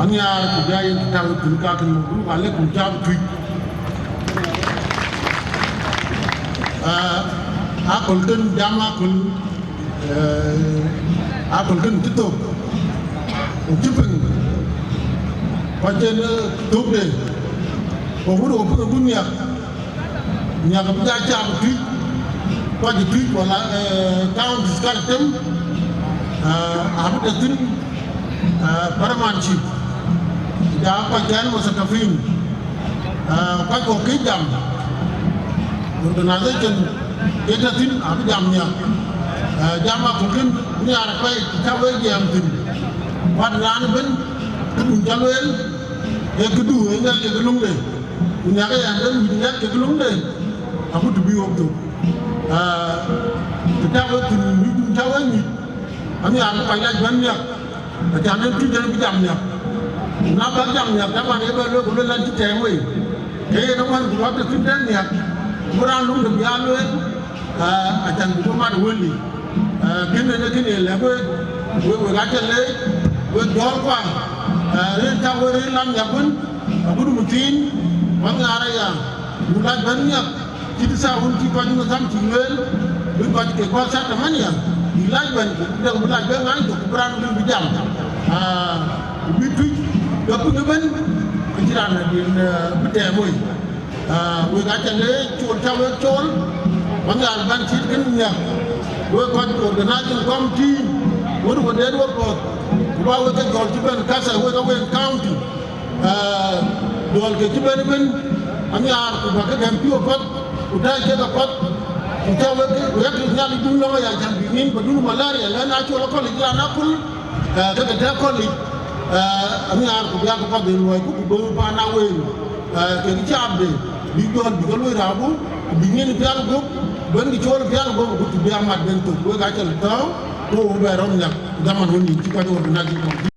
anya ku ga yin ta ku ka kan mu wale ku ja tu a kol kan jama kul a kol kan tito ku tipin Pajena doble, orang orang punya ka bija jam tu, pagi tu wala tahun sekarang apa tu paramanci, dah pajan masa kafin, pagi okey jam, untuk nanti jen kita tu apa jamnya, jam aku kan ni anak baik kita baik jam tu, pada ben Jalwel ya kedua enggak ke gelung deh punya ke yang dan punya ke gelung deh aku tu biok tu kita waktu itu jawab ni kami ada banyak banyak jangan tu jangan jamnya kenapa jamnya kenapa ni baru boleh lanjut cewek teman buat tu dan ya kurang lu lebih alwe akan cuma wali kini lepas we kacau le we jual kuang renta wari lam yapun abudu mutin mangara ya mulai banyak kita sahun kita juga sam tinggal berbagai ke kuasa teman ya mulai banyak dah mulai banyak itu berang lebih jam bitu dapun ban pikiran di betemoi we kacang le col cawe col mangara ban cikin ya we kau organisasi komiti we udah dua pot Bawa ke jual cipen kasa, kita county, jual ke cipen pun, kami ada pakai gampi opat, udah kita pot, kita nyali dulu ya jangan bingin, berdulu malaria, lain acu orang kali jalan akul, kita dah kali, kami ada biar kita di luar itu bawa panawin, kita cabe, dijual luar rabu, bingin biar gua, ben dijual biar gua, biar mat bentuk, gua kacau tahu. Oh, berangnya zaman ini jika ada organisasi